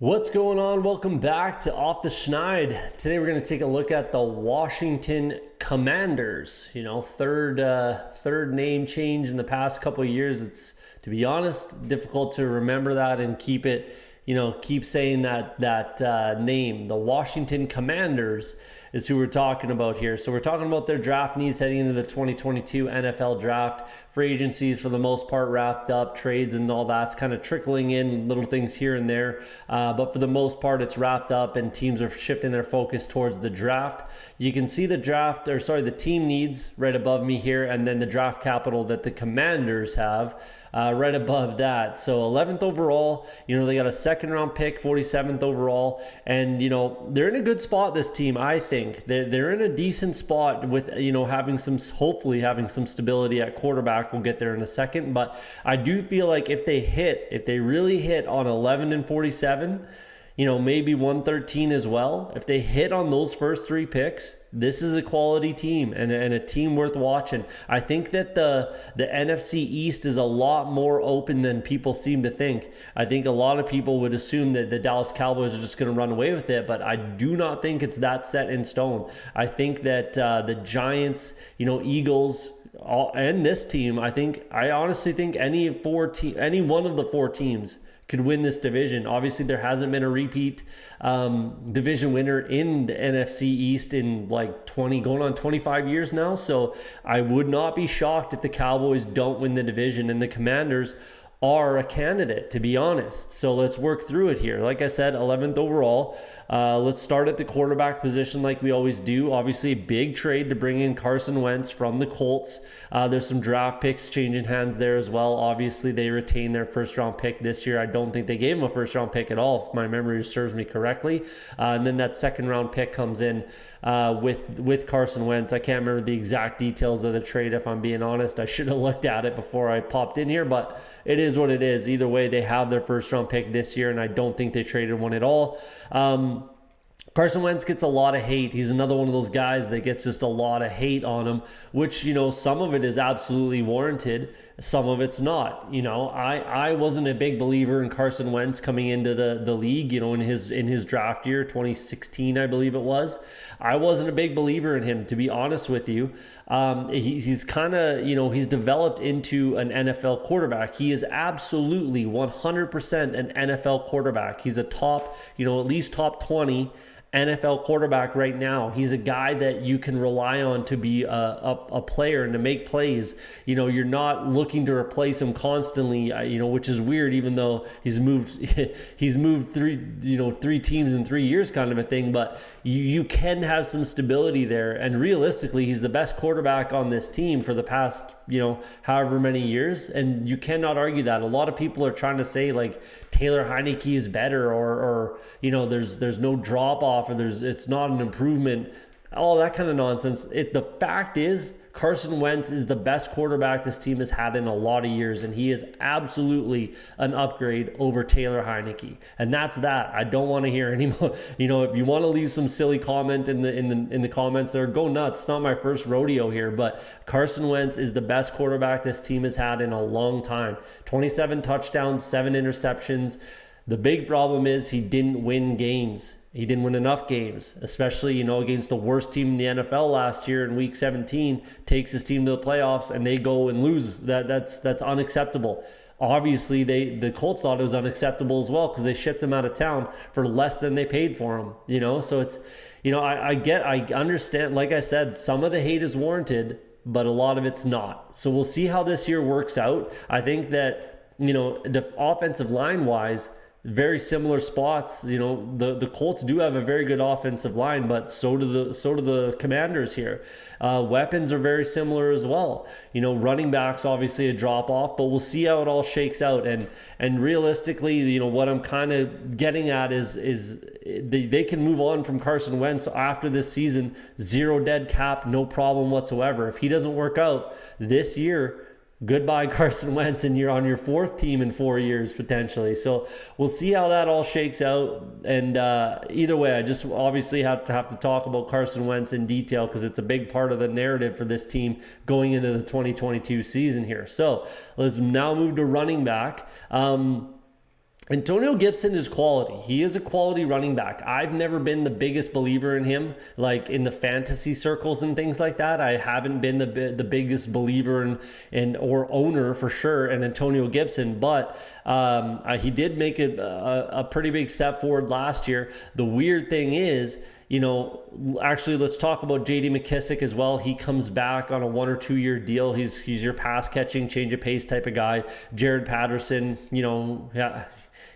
What's going on? Welcome back to Off the Schneid. Today we're going to take a look at the Washington Commanders. Third name change in the past couple of years. It's, to be honest, difficult to remember that and keep saying that name. The Washington Commanders is who we're talking about here. So we're talking about their draft needs heading into the 2022 NFL draft. Free agencies for the most part wrapped up, trades and all that's kind of trickling in, little things here and there. But for the most part, it's wrapped up and teams are shifting their focus towards the draft. You can see the team needs right above me here, and then the draft capital that the Commanders have right above that. So 11th overall, they got a second round pick, 47th overall, and they're in a good spot, this team. I think they're in a decent spot with hopefully having some stability at quarterback. We'll get there in a second, but I do feel like if they really hit on 11 and 47, maybe 113 as well. If they hit on those first three picks, this is a quality team and a team worth watching. I think that the NFC East is a lot more open than people seem to think. I think a lot of people would assume that the Dallas Cowboys are just going to run away with it, but I do not think it's that set in stone. I think that the Giants, Eagles, and this team, I honestly think any one of the four teams could win this division. Obviously, there hasn't been a repeat division winner in the NFC East in going on 25 years now. So I would not be shocked if the Cowboys don't win the division, and the Commanders are a candidate, to be honest. So let's work through it here. Like I said, 11th overall. Let's start at the quarterback position like we always do. Obviously, a big trade to bring in Carson Wentz from the Colts. There's some draft picks changing hands there as well. Obviously, they retained their first-round pick this year. I don't think they gave him a first-round pick at all, if my memory serves me correctly. And then that second-round pick comes in with Carson Wentz. I can't remember the exact details of the trade, if I'm being honest. I should have looked at it before I popped in here, but it is what it is. Either way, they have their first round pick this year, and I don't think they traded one at all. Carson Wentz gets a lot of hate. He's another one of those guys that gets just a lot of hate on him, which, some of it is absolutely warranted. Some of it's not. I wasn't a big believer in Carson Wentz coming into the league, in his draft year, 2016, I believe it was. I wasn't a big believer in him, to be honest with you. He's kind of, he's developed into an NFL quarterback. He is absolutely 100% an NFL quarterback. He's a top, at least top 20 NFL quarterback right now. He's a guy that you can rely on to be a player and to make plays. You're not looking to replace him constantly, which is weird, even though he's moved three teams in 3 years kind of a thing, but you can have some stability there. And realistically, he's the best quarterback on this team for the past, however many years. And you cannot argue that. A lot of people are trying to say Taylor Heinicke is better or there's no drop off or it's not an improvement, all that kind of nonsense. The fact is, Carson Wentz is the best quarterback this team has had in a lot of years, and he is absolutely an upgrade over Taylor Heinicke. And that's that. I don't want to hear any more. If you want to leave some silly comment in the comments there, go nuts. It's not my first rodeo here, but Carson Wentz is the best quarterback this team has had in a long time. 27 touchdowns, 7 interceptions. The big problem is he didn't win games. He didn't win enough games, especially, against the worst team in the NFL last year in week 17, takes his team to the playoffs and they go and lose. That's unacceptable. Obviously, the Colts thought it was unacceptable as well because they shipped him out of town for less than they paid for him, so it's, I understand, like I said, some of the hate is warranted, but a lot of it's not. So we'll see how this year works out. I think that, the offensive line wise, very similar spots. The Colts do have a very good offensive line, but so do the Commanders here. Weapons are very similar as well. Running backs obviously a drop off, but we'll see how it all shakes out. And realistically, what I'm kind of getting at is they can move on from Carson Wentz after this season. Zero dead cap, no problem whatsoever. If he doesn't work out this year, goodbye Carson Wentz, and you're on your fourth team in 4 years potentially. So we'll see how that all shakes out. And either way, I just obviously have to talk about Carson Wentz in detail because it's a big part of the narrative for this team going into the 2022 season here. So let's now move to running back. Antonio Gibson is quality. He is a quality running back. I've never been the biggest believer in him, like in the fantasy circles and things like that. I haven't been the biggest believer in or owner for sure in Antonio Gibson, but he did make a pretty big step forward last year. The weird thing is, actually, let's talk about J.D. Mckissick as well. He comes back on a 1 or 2 year deal. He's your pass catching, change of pace type of guy. Jared Patterson,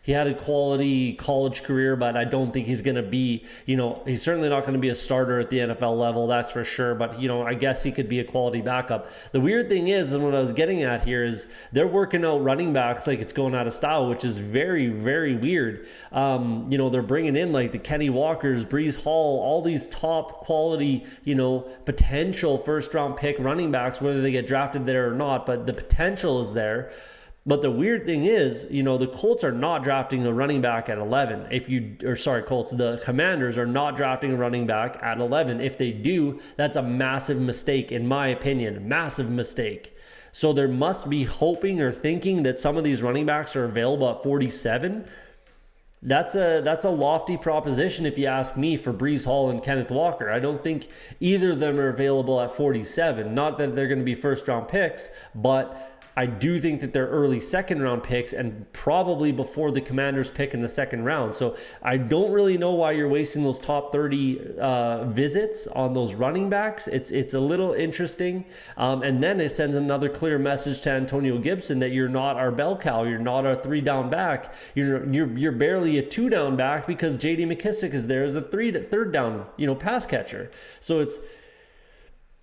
he had a quality college career, but I don't think he's going to be, he's certainly not going to be a starter at the NFL level, that's for sure. But, I guess he could be a quality backup. The weird thing is, and what I was getting at here is they're working out running backs like it's going out of style, which is very, very weird. They're bringing in like the Kenny Walkers, Breece Hall, all these top quality, potential first round pick running backs, whether they get drafted there or not, but the potential is there. But the weird thing is, the Colts are not drafting a running back at 11. The Commanders are not drafting a running back at 11. If they do, that's a massive mistake, in my opinion. Massive mistake. So there must be hoping or thinking that some of these running backs are available at 47. That's a lofty proposition, if you ask me, for Breece Hall and Kenneth Walker. I don't think either of them are available at 47. Not that they're going to be first round picks, but I do think that they're early second round picks and probably before the Commanders pick in the second round. So I don't really know why you're wasting those top 30 visits on those running backs. It's a little interesting. And then it sends another clear message to Antonio Gibson that you're not our bell cow. You're not our 3-down back. You're barely a 2-down back because J.D. Mckissick is there as a third down, pass catcher. So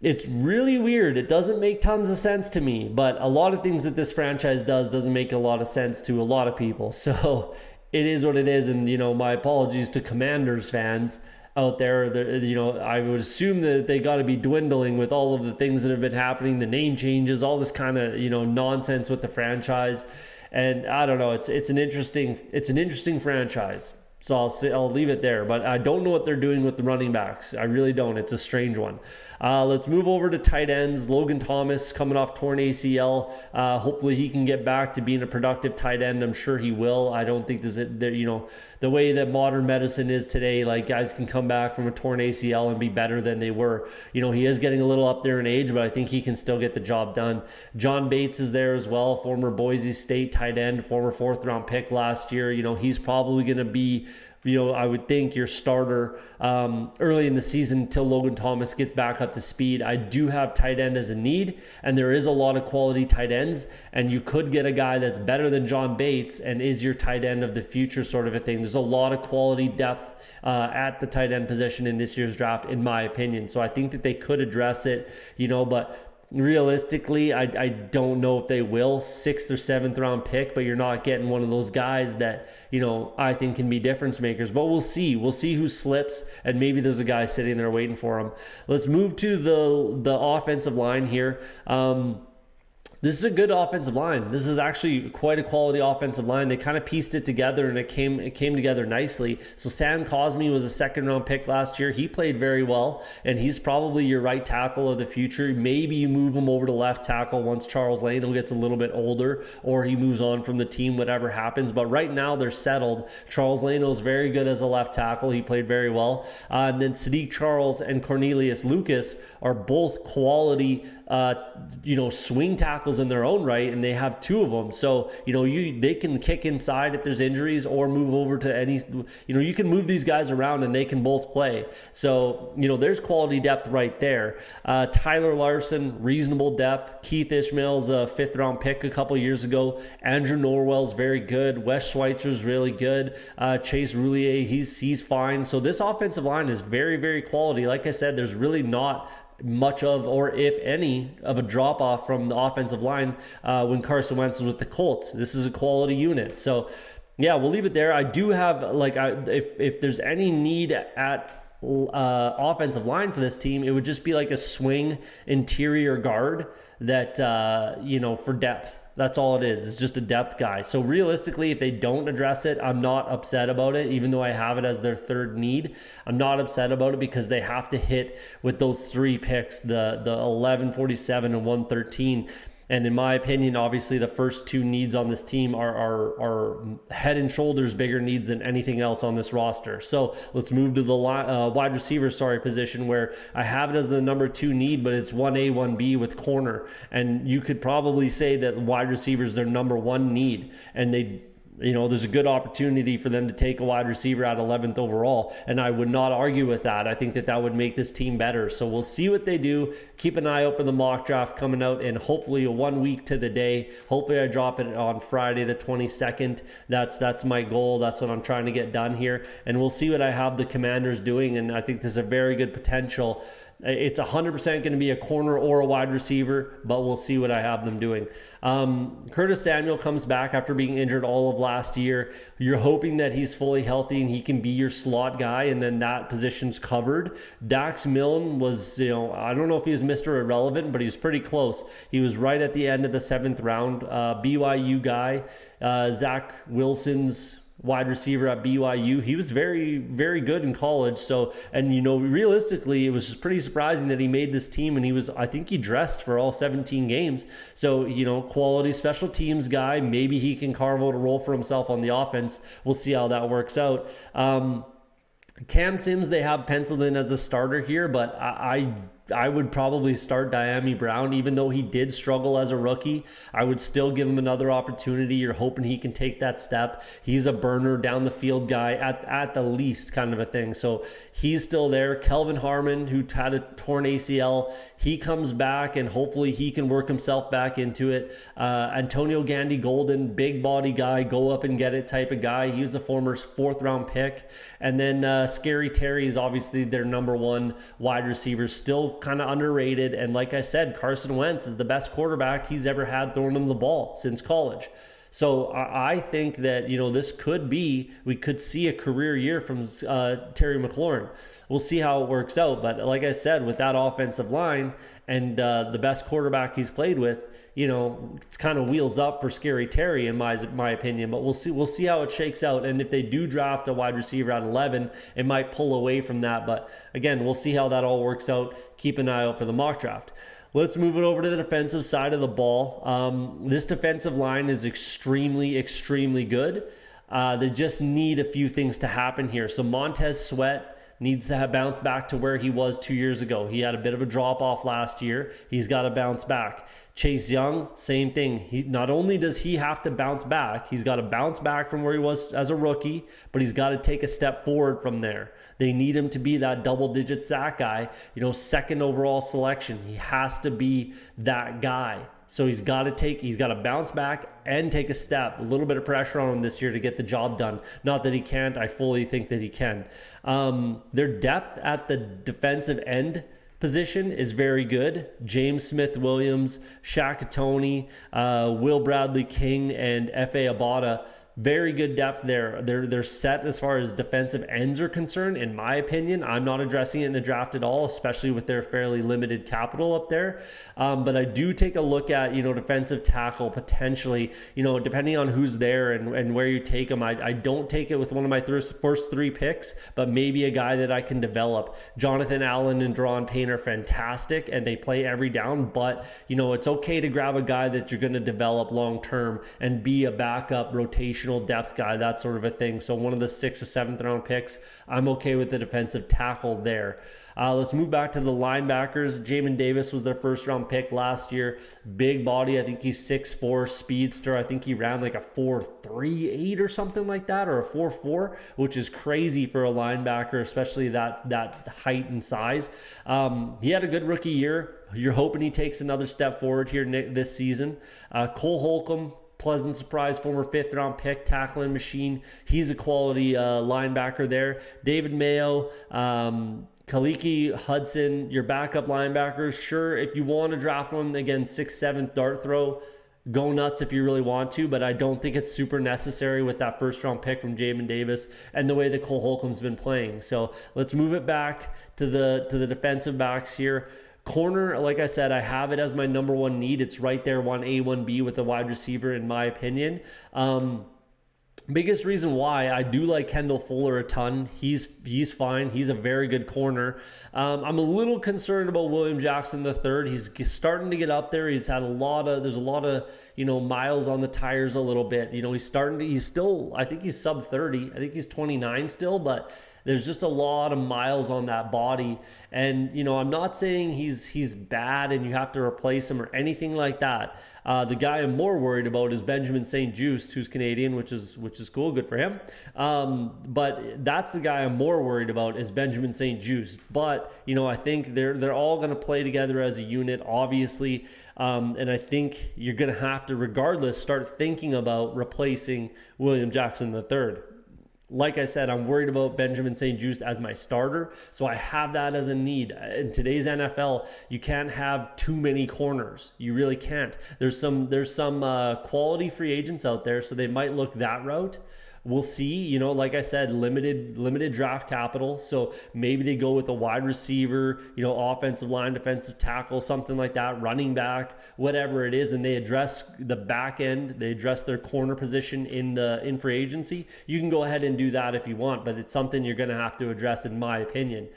it's really weird. It doesn't make tons of sense to me, but a lot of things that this franchise doesn't make a lot of sense to a lot of people. So it is what it is. And, my apologies to Commanders fans out there. I would assume that they got to be dwindling with all of the things that have been happening, the name changes, all this kind of, nonsense with the franchise. And I don't know, it's an interesting franchise. So I'll leave it there, but I don't know what they're doing with the running backs. I really don't. It's a strange one. Let's move over to tight ends. Logan Thomas coming off torn ACL. Hopefully he can get back to being a productive tight end. I'm sure he will. I don't think the way that modern medicine is today, like guys can come back from a torn ACL and be better than they were. He is getting a little up there in age, but I think he can still get the job done. John Bates is there as well, former Boise State tight end, former 4th round pick last year. He's probably going to be, I would think your starter early in the season until Logan Thomas gets back up to speed. I do have tight end as a need, and there is a lot of quality tight ends, and you could get a guy that's better than John Bates and is your tight end of the future sort of a thing. There's a lot of quality depth at the tight end position in this year's draft, in my opinion. So I think that they could address it, but realistically, I don't know if they will. 6th or 7th round pick, but you're not getting one of those guys that, I think can be difference makers. But we'll see. We'll see who slips, and maybe there's a guy sitting there waiting for him. Let's move to the offensive line here. This is a good offensive line. This is actually quite a quality offensive line. They kind of pieced it together, and it came together nicely. So Sam Cosmi was a 2nd round pick last year. He played very well, and he's probably your right tackle of the future. Maybe you move him over to left tackle once Charles Leno gets a little bit older, or he moves on from the team, whatever happens. But right now they're settled. Charles Leno is very good as a left tackle. He played very well. And then Sadiq Charles and Cornelius Lucas are both quality swing tackles in their own right, and they have 2 of them. So, they can kick inside if there's injuries or move over to any, you can move these guys around and they can both play. So, there's quality depth right there. Tyler Larson, reasonable depth. Keith Ishmael's a 5th round pick a couple years ago. Andrew Norwell's very good. Wes Schweitzer's really good. Chase Roulier, he's fine. So this offensive line is very, very quality. Like I said, there's really not much of, or if any, of a drop off from the offensive line when Carson Wentz was with the Colts. This is a quality unit. So yeah, we'll leave it there. I do have, if there's any need at offensive line for this team, it would just be like a swing interior guard that, for depth. That's all it is. It's just a depth guy. So realistically, if they don't address it, I'm not upset about it, even though I have it as their 3rd need. I'm not upset about it because they have to hit with those 3 picks, the 11, 47, and 113. And in my opinion, obviously the first two needs on this team are head and shoulders bigger needs than anything else on this roster. So let's move to the wide receiver position, where I have it as the number 2 need, but it's 1A, 1B with corner. And you could probably say that wide receiver is their number 1 need. And there's a good opportunity for them to take a wide receiver at 11th overall, and I would not argue with that. I think that would make this team better. So we'll see what they do. Keep an eye out for the mock draft coming out in hopefully 1 week to the day. Hopefully I drop it on Friday the 22nd. That's my goal. That's what I'm trying to get done here, and we'll see what I have the Commanders doing, and I think there's a very good potential. It's 100% going to be a corner or a wide receiver, but we'll see what I have them doing. Curtis Samuel comes back after being injured all of last year. You're hoping that he's fully healthy and he can be your slot guy, and then that position's covered. Dax Milne was, I don't know if he was Mr. Irrelevant, but he was pretty close. He was right at the end of the 7th round. BYU guy, Zach Wilson's wide receiver at BYU. He was very, very good in college. So, and realistically, it was just pretty surprising that he made this team, and I think he dressed for all 17 games. So, quality special teams guy. Maybe he can carve out a role for himself on the offense. We'll see how that works out. Cam Sims, they have penciled in as a starter here, but I would probably start Diami Brown. Even though he did struggle as a rookie, I would still give him another opportunity. You're hoping he can take that step. He's a burner down the field guy at the least, kind of a thing. So he's still there. Kelvin Harmon, who had a torn ACL, he comes back, and hopefully he can work himself back into it. Antonio Gandy Golden, big body guy, go up and get it type of guy. He was a former 4th round pick. And then Scary Terry is obviously their number 1 wide receiver, still kind of underrated. And like I said, Carson Wentz is the best quarterback he's ever had throwing him the ball since college. So I think that, we could see a career year from Terry McLaurin. We'll see how it works out. But like I said, with that offensive line and the best quarterback he's played with, it's kind of wheels up for Scary Terry in my opinion. But we'll see how it shakes out. And if they do draft a wide receiver at 11, it might pull away from that. But again, we'll see how that all works out. Keep an eye out for the mock draft. Let's move it over to the defensive side of the ball. This defensive line is extremely, extremely good. They just need a few things to happen here. So Montez Sweat needs to have bounced back to where he was 2 years ago. He had a bit of a drop off last year. He's got to bounce back. Chase Young, same thing. Not only does he have to bounce back, he's got to bounce back from where he was as a rookie, but he's got to take a step forward from there. They need him to be that double-digit sack guy, 2nd overall selection. He has to be that guy. So he's got to bounce back and take a step. A little bit of pressure on him this year to get the job done. Not that he can't. I fully think that he can. Their depth at the defensive end position is very good. James Smith-Williams, Shaq Tony, Will Bradley King, and F.A. Abada. Very good depth there. They're set as far as defensive ends are concerned, in my opinion. I'm not addressing it in the draft at all, especially with their fairly limited capital up there. But I do take a look at, defensive tackle potentially, depending on who's there and where you take them. I don't take it with one of my first 3 picks, but maybe a guy that I can develop. Jonathan Allen and Deron Payne are fantastic, and they play every down, but, it's okay to grab a guy that you're going to develop long-term and be a backup rotational depth guy, that sort of a thing. So one of the 6th or 7th round picks, I'm okay with the defensive tackle there. Let's move back to the linebackers. Jamin Davis was their 1st round pick last year. Big body. I think he's 6'4", speedster. I think he ran like a 4.38 or something like that, or a 4.4, which is crazy for a linebacker, especially that height and size. He had a good rookie year. You're hoping he takes another step forward here this season. Cole Holcomb, pleasant surprise, former 5th round pick, tackling machine. He's a quality linebacker there. David Mayo, Kaliki Hudson, your backup linebackers. Sure, if you want to draft one, again, 6th, 7th dart throw, go nuts if you really want to, but I don't think it's super necessary with that 1st round pick from Jamin Davis and the way that Cole Holcomb's been playing. So let's move it back to the defensive backs here. Corner, like I said, I have it as my number 1 need. It's right there, 1A, 1B with a wide receiver, in my opinion. Biggest reason why I do like Kendall Fuller a ton. He's fine. He's a very good corner. I'm a little concerned about William Jackson III. He's starting to get up there. There's a lot of miles on the tires a little bit. He's still, I think he's sub 30. I think he's 29 still, but there's just a lot of miles on that body. And, I'm not saying he's bad and you have to replace him or anything like that. The guy I'm more worried about is Benjamin St-Juste, who's Canadian, which is cool, good for him. But that's the guy I'm more worried about is Benjamin St-Juste. But, I think they're all going to play together as a unit, obviously. And I think you're going to have to, regardless, start thinking about replacing William Jackson III. Like I said, I'm worried about Benjamin St-Juste as my starter, so I have that as a need. In today's NFL, you can't have too many corners. You really can't. There's some quality free agents out there, so they might look that route. We'll see, like I said, limited draft capital. So maybe they go with a wide receiver, offensive line, defensive tackle, something like that, running back, whatever it is. And they address the back end. They address their corner position in free agency. You can go ahead and do that if you want, but it's something you're going to have to address in my opinion.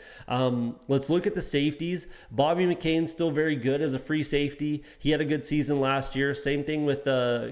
Let's look at the safeties. Bobby McCain's still very good as a free safety. He had a good season last year. Same thing with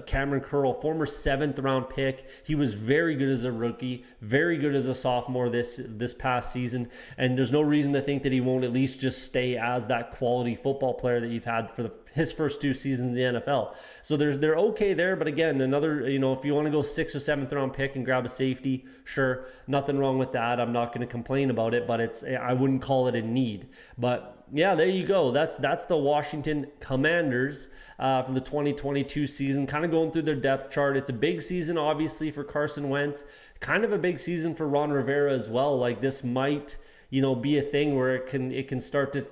Cameron Curl, former 7th round pick. He was very good as a rookie, very good as a sophomore this past season, and there's no reason to think that he won't at least just stay as that quality football player that you've had for his first 2 seasons in the NFL. So they're okay there, but again, another, if you want to go 6th or 7th round pick and grab a safety, sure, nothing wrong with that. I'm not going to complain about it, but I wouldn't call it a need. But yeah, there you go. That's the Washington Commanders for the 2022 season, kind of going through their depth chart. It's a big season, obviously, for Carson Wentz, kind of a big season for Ron Rivera as well. Like, this might be a thing where it can start to,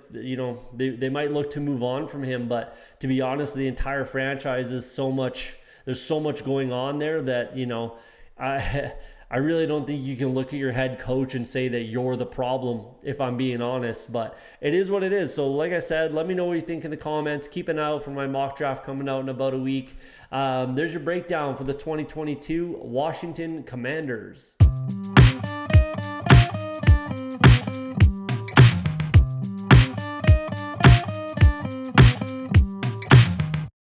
they might look to move on from him. But to be honest, the entire franchise is there's so much going on there that, I really don't think you can look at your head coach and say that you're the problem, if I'm being honest, but it is what it is. So like I said, let me know what you think in the comments. Keep an eye out for my mock draft coming out in about a week. There's your breakdown for the 2022 Washington Commanders.